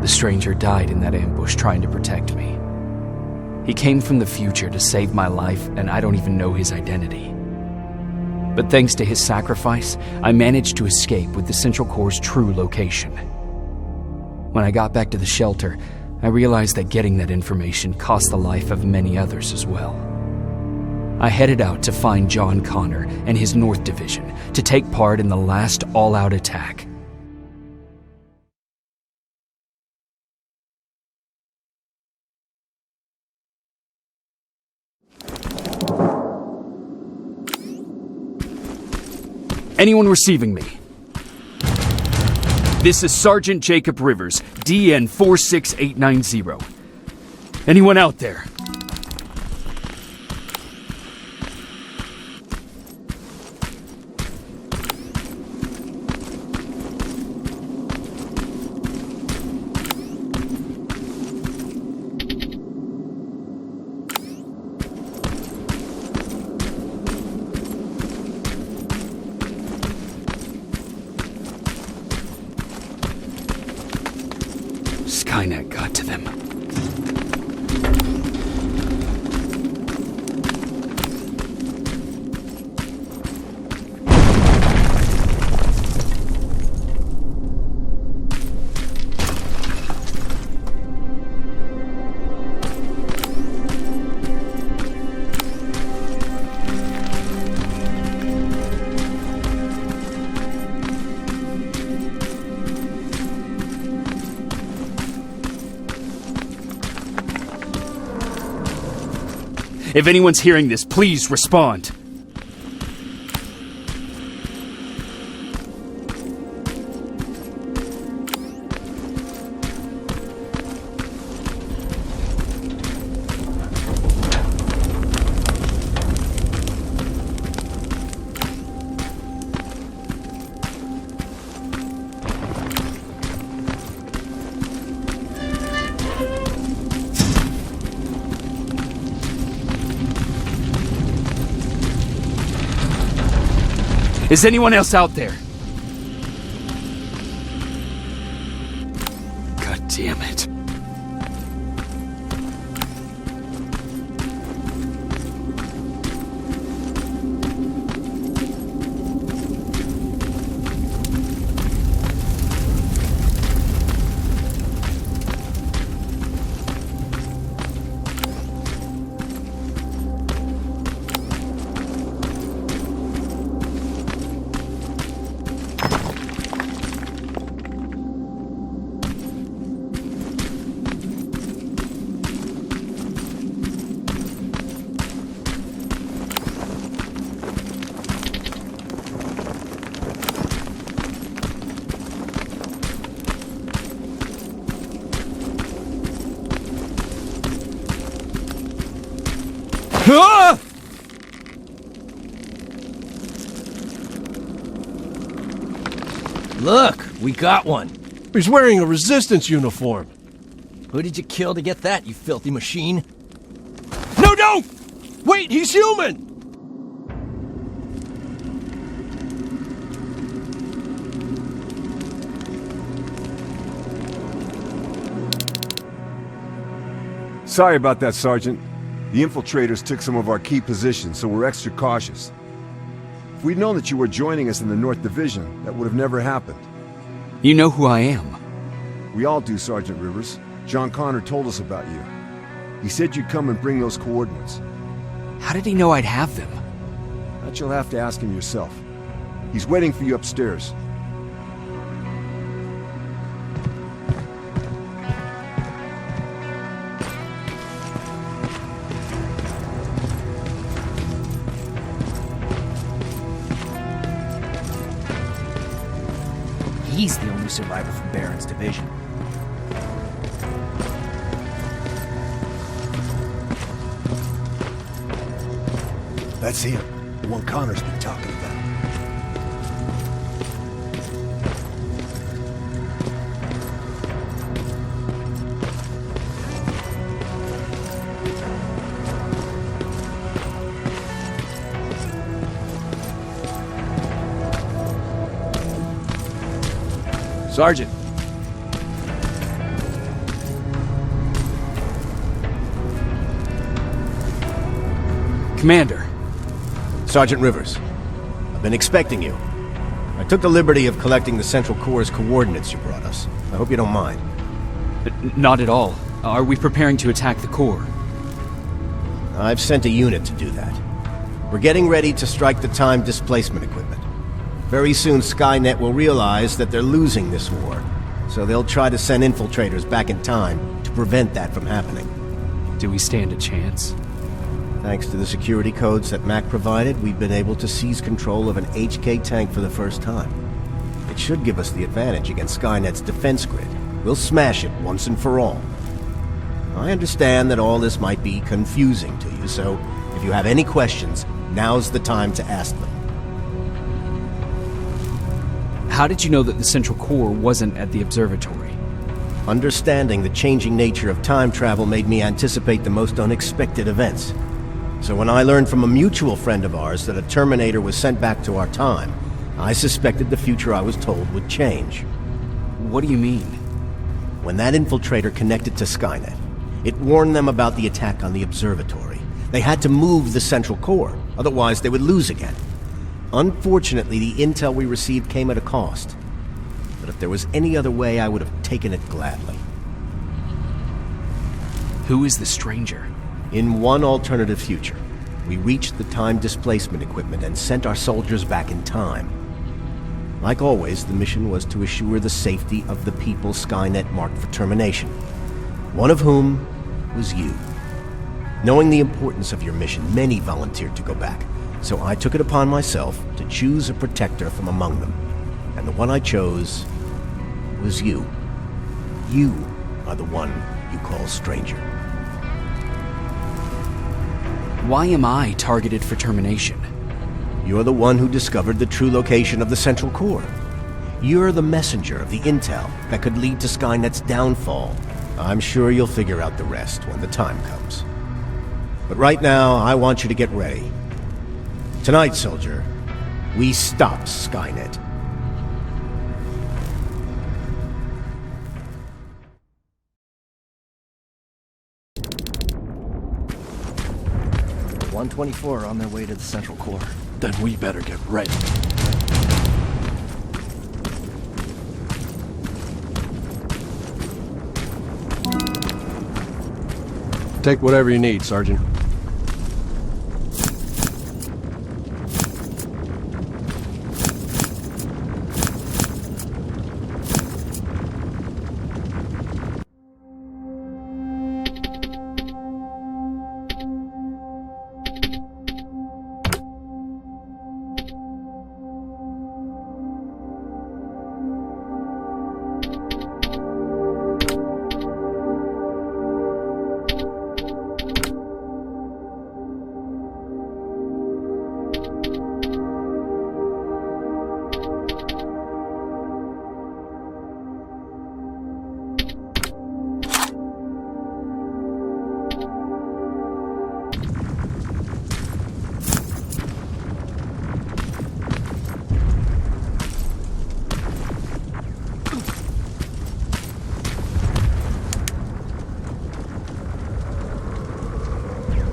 The stranger died in that ambush trying to protect me. He came from the future to save my life, and I don't even know his identity. But thanks to his sacrifice, I managed to escape with the Central Core's true location. When I got back to the shelter, I realized that getting that information cost the life of many others as well. I headed out to find John Connor and his North Division to take part in the last all-out attack. Anyone receiving me? This is Sergeant Jacob Rivers, DN 46890. Anyone out there? Skynet got to them. If anyone's hearing this, please respond. Is anyone else out there? God damn it. Ah! Look, we got one. He's wearing a resistance uniform. Who did you kill to get that, you filthy machine? No, don't! Wait, he's human! Sorry about that, Sergeant. The infiltrators took some of our key positions, so we're extra cautious. If we'd known that you were joining us in the North Division, that would have never happened. You know who I am. We all do, Sergeant Rivers. John Connor told us about you. He said you'd come and bring those coordinates. How did he know I'd have them? That you'll have to ask him yourself. He's waiting for you upstairs. He's the only survivor from Baron's division. That's him, the one Connor's been talking about. Sergeant. Commander. Sergeant Rivers, I've been expecting you. I took the liberty of collecting the Central Corps' coordinates you brought us. I hope you don't mind. Not at all. Are we preparing to attack the Corps? I've sent a unit to do that. We're getting ready to strike the time displacement equipment. Very soon Skynet will realize that they're losing this war, so they'll try to send infiltrators back in time to prevent that from happening. Do we stand a chance? Thanks to the security codes that Mac provided, we've been able to seize control of an HK tank for the first time. It should give us the advantage against Skynet's defense grid. We'll smash it once and for all. I understand that all this might be confusing to you, so if you have any questions, now's the time to ask them. How did you know that the Central Corps wasn't at the observatory? Understanding the changing nature of time travel made me anticipate the most unexpected events. So when I learned from a mutual friend of ours that a Terminator was sent back to our time, I suspected the future I was told would change. What do you mean? When that infiltrator connected to Skynet, it warned them about the attack on the observatory. They had to move the Central Corps, otherwise they would lose again. Unfortunately, the intel we received came at a cost. But if there was any other way, I would have taken it gladly. Who is the stranger? In one alternative future, we reached the time displacement equipment and sent our soldiers back in time. Like always, the mission was to assure the safety of the people Skynet marked for termination, one of whom was you. Knowing the importance of your mission, many volunteered to go back, so I took it upon myself to choose a protector from among them. And the one I chose was you. You are the one you call stranger. Why am I targeted for termination? You're the one who discovered the true location of the Central Corps. You're the messenger of the intel that could lead to Skynet's downfall. I'm sure you'll figure out the rest when the time comes. But right now, I want you to get ready. Tonight, soldier, we stop Skynet. "124 are on their way to the Central Corps." Then we better get ready. Take whatever you need, Sergeant.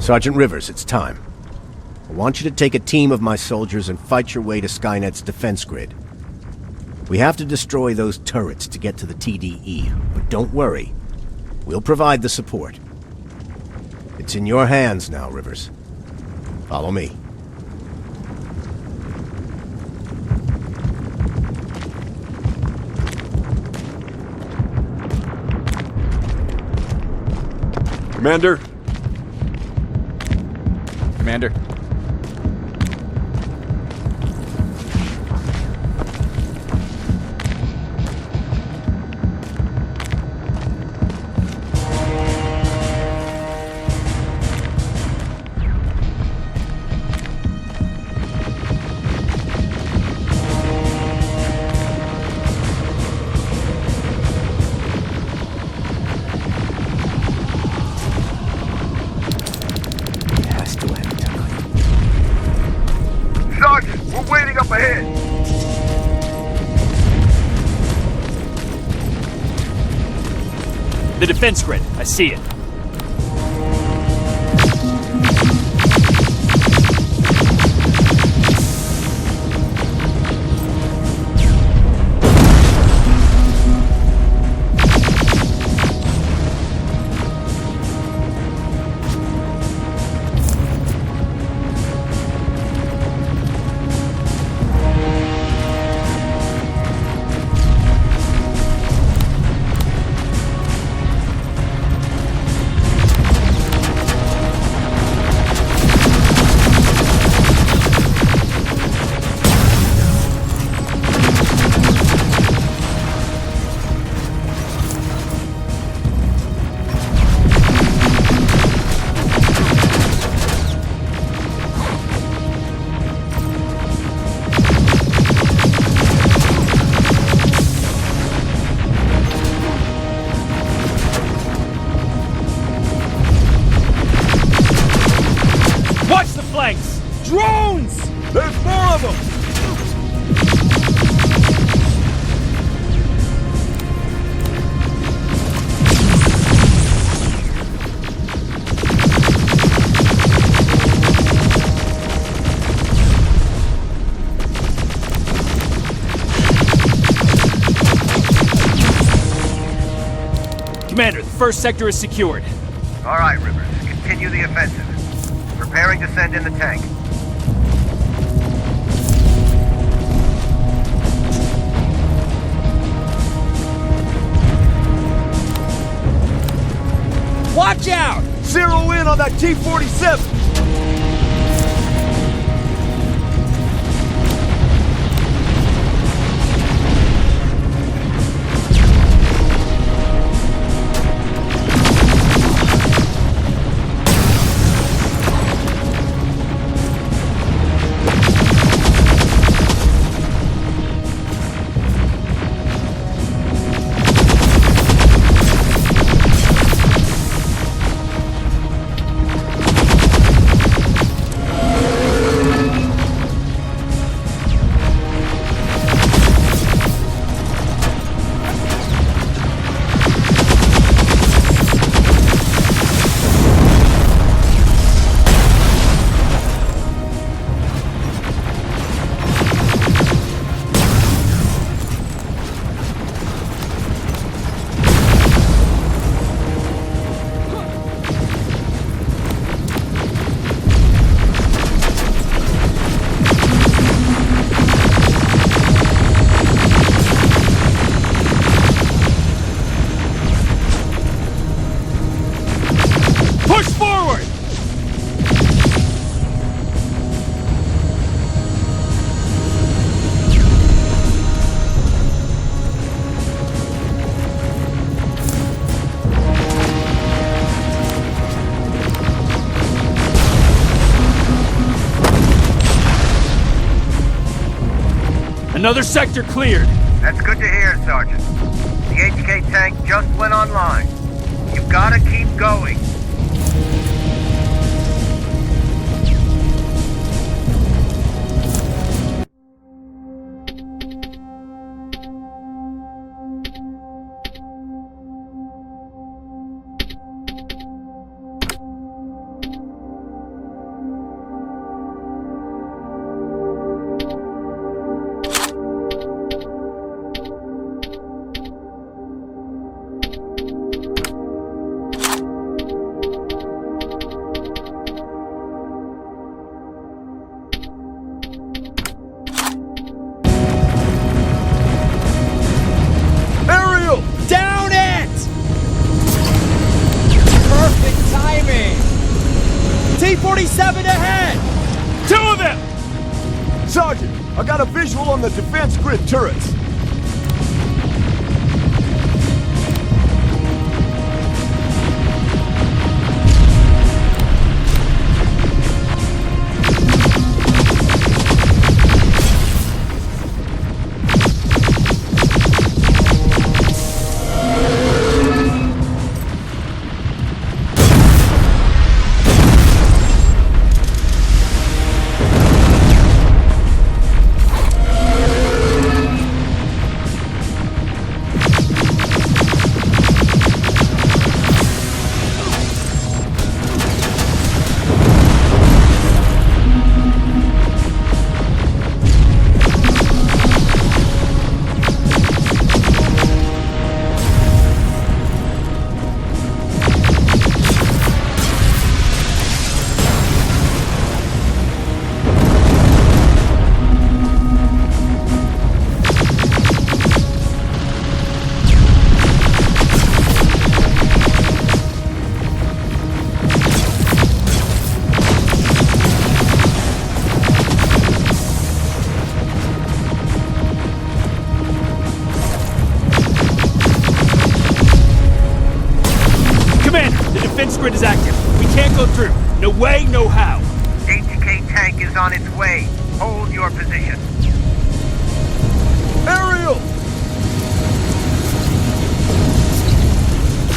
Sergeant Rivers, it's time. I want you to take a team of my soldiers and fight your way to Skynet's defense grid. We have to destroy those turrets to get to the TDE, but don't worry. We'll provide the support. It's in your hands now, Rivers. Follow me. Commander? Commander. The defense grid. I see it. Drones! There's more of them! Commander, the first sector is secured. All right, Rivers. Continue the offensive. Preparing to send in the tank. Watch out! Zero in on that T-47! Another sector cleared. That's good to hear, Sergeant. The HK tank just went online. You've got to keep going. T-47 ahead! Two of them! Sergeant, I got a visual on the defense grid turrets. Grid is active. We can't go through. No way, no how. HK tank is on its way. Hold your position. Aerial!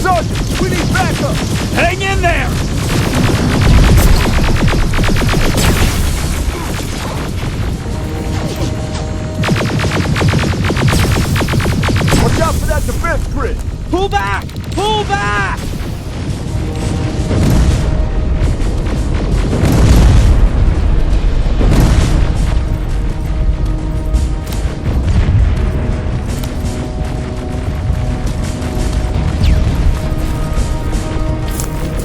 Sergeant, we need backup! Hang in there! culprit! Pull back! Pull back!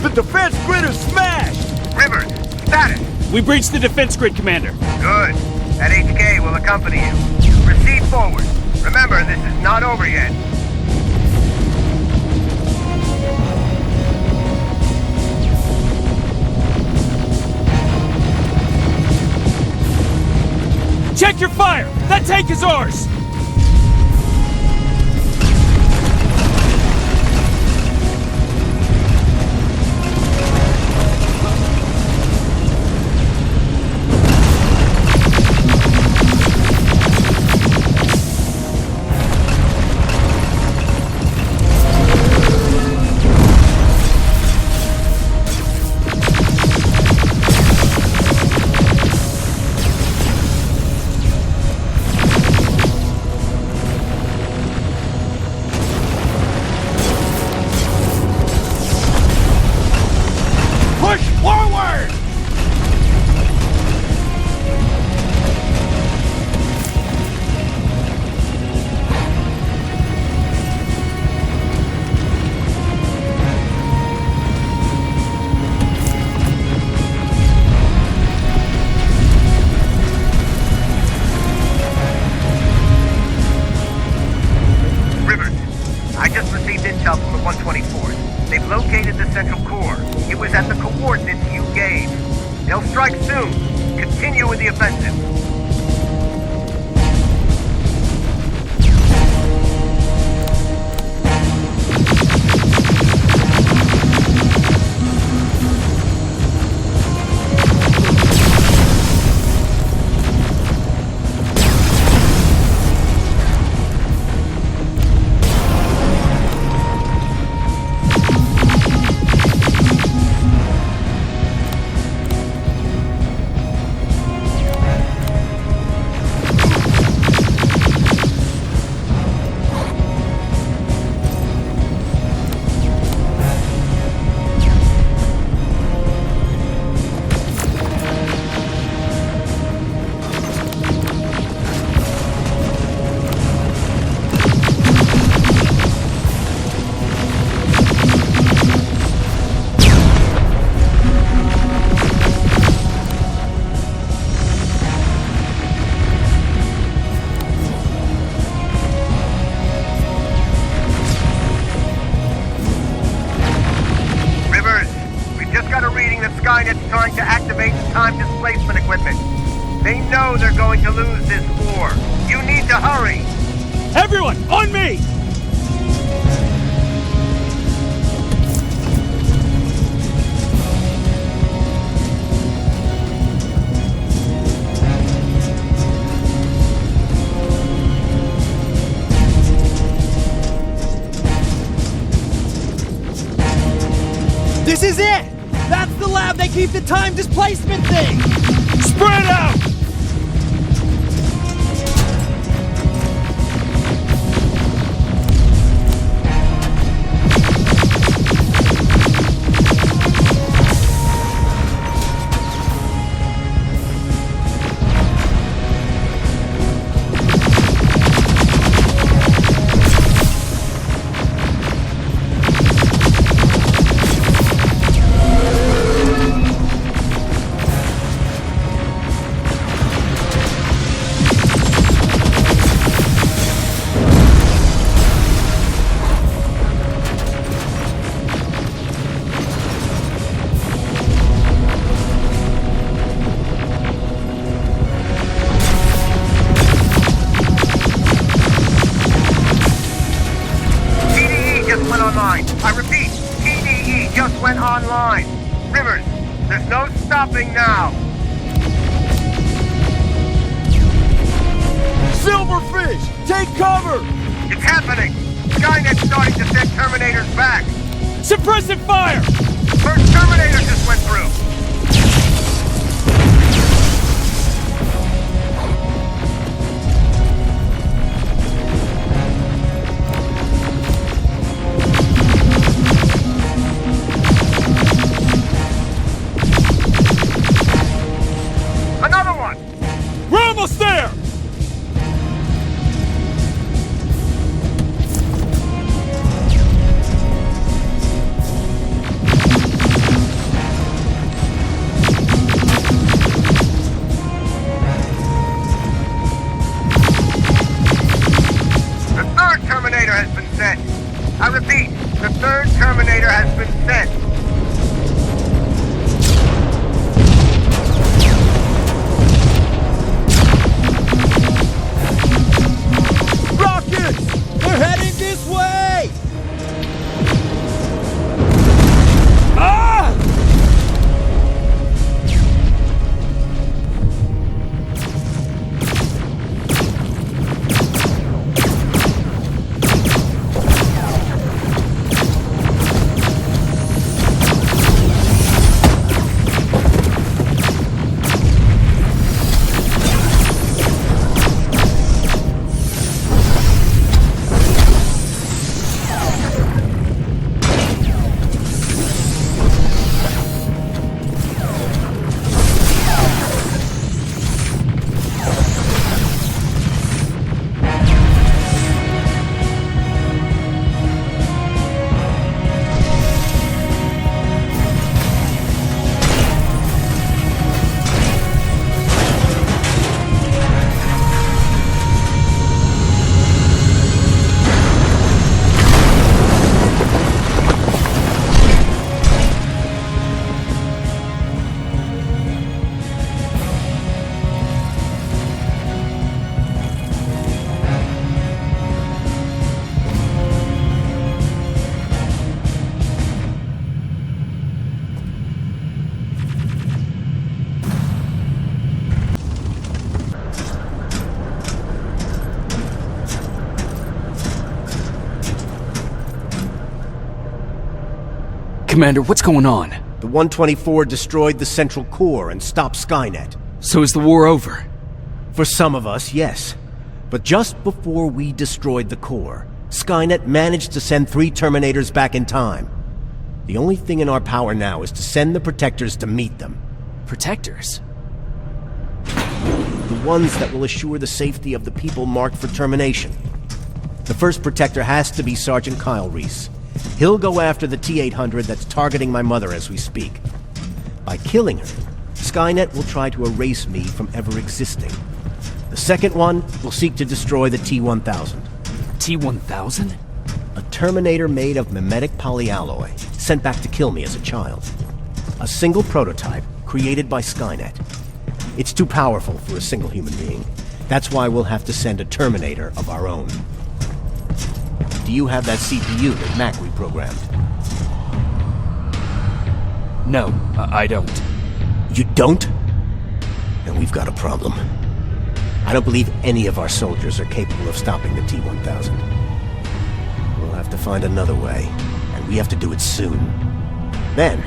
The defense grid is smashed! Rivers, status! We breached the defense grid, Commander. Good. That HK will accompany you. Proceed forward. Remember, this is not over yet. Check your fire! That tank is ours! intel from the 124th. They've located the central core. It was at the coordinates you gave. They'll strike soon. Continue with the offensive. Trying to activate the time displacement equipment. They know they're going to lose this war. You need to hurry. Everyone, on me! This is it! That's the lab they keep the time displacement thing! Spread out! I repeat, TDE just went online. Rivers, there's no stopping now. Silverfish, take cover! It's happening. Skynet's starting to send Terminators back. Suppressive fire! First Terminator just went through. Commander, what's going on? The 124 destroyed the central core and stopped Skynet. So is the war over? For some of us, yes. But just before we destroyed the core, Skynet managed to send 3 Terminators back in time. The only thing in our power now is to send the Protectors to meet them. Protectors? The ones that will assure the safety of the people marked for termination. The first Protector has to be Sergeant Kyle Reese. He'll go after the T-800 that's targeting my mother as we speak. By killing her, Skynet will try to erase me from ever existing. The second one will seek to destroy the T-1000. T-1000? A Terminator made of mimetic polyalloy, sent back to kill me as a child. A single prototype created by Skynet. It's too powerful for a single human being. That's why we'll have to send a Terminator of our own. Do you have that CPU that Mac reprogrammed? No, I don't. You don't? Then we've got a problem. I don't believe any of our soldiers are capable of stopping the T-1000. We'll have to find another way, and we have to do it soon. Then,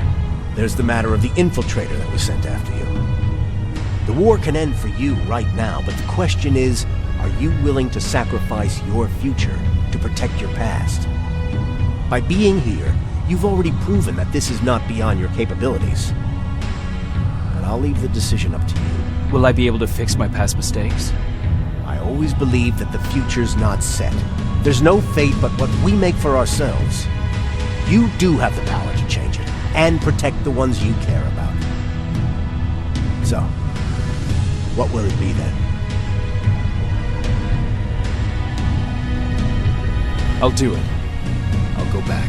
there's the matter of the infiltrator that was sent after you. The war can end for you right now, but the question is, are you willing to sacrifice your future to protect your past? By being here, you've already proven that this is not beyond your capabilities. But I'll leave the decision up to you. Will I be able to fix my past mistakes? I always believe that the future's not set. There's no fate but what we make for ourselves. You do have the power to change it, and protect the ones you care about. So, what will it be then? I'll do it. I'll go back.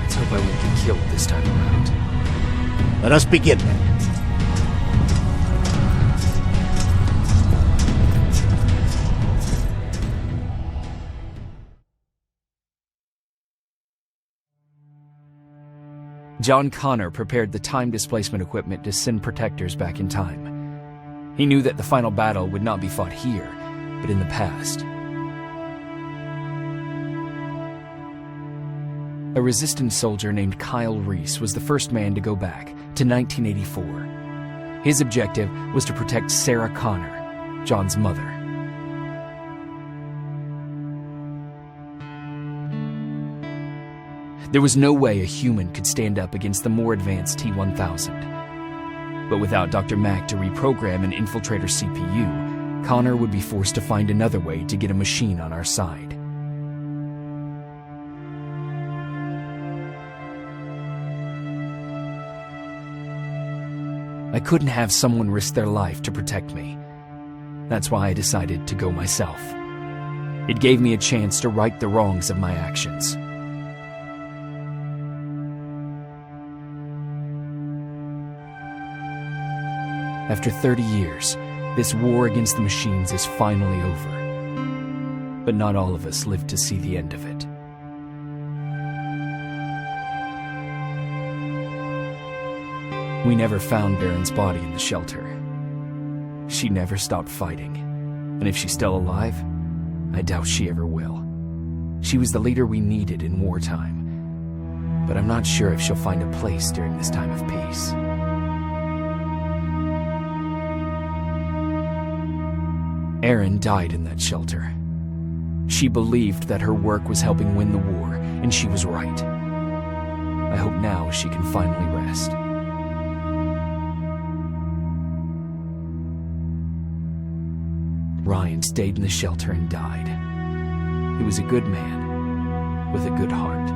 Let's hope I won't get killed this time around. Let us begin then. John Connor prepared the time displacement equipment to send Protectors back in time. He knew that the final battle would not be fought here, but in the past. A resistance soldier named Kyle Reese was the first man to go back to 1984. His objective was to protect Sarah Connor, John's mother. There was no way a human could stand up against the more advanced T-1000. But without Dr. Mack to reprogram an infiltrator CPU, Connor would be forced to find another way to get a machine on our side. I couldn't have someone risk their life to protect me. That's why I decided to go myself. It gave me a chance to right the wrongs of my actions. After 30 years, this war against the machines is finally over. But not all of us lived to see the end of it. We never found Baron's body in the shelter. She never stopped fighting, and if she's still alive, I doubt she ever will. She was the leader we needed in wartime, but I'm not sure if she'll find a place during this time of peace. Erin died in that shelter. She believed that her work was helping win the war, and she was right. I hope now she can finally rest. Ryan stayed in the shelter and died. He was a good man, with a good heart.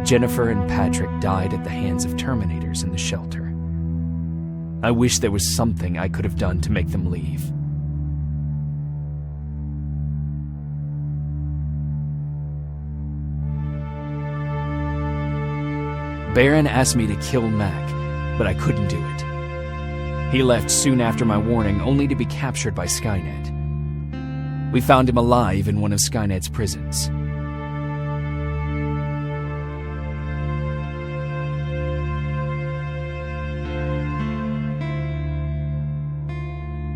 Jennifer and Patrick died at the hands of Terminators in the shelter. I wish there was something I could have done to make them leave. Baron asked me to kill Mac, but I couldn't do it. He left soon after my warning, only to be captured by Skynet. We found him alive in one of Skynet's prisons.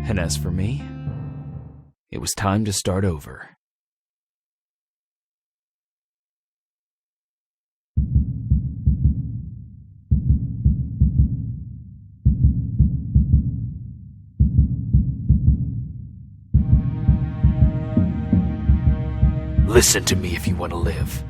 And as for me, it was time to start over. Listen to me if you want to live.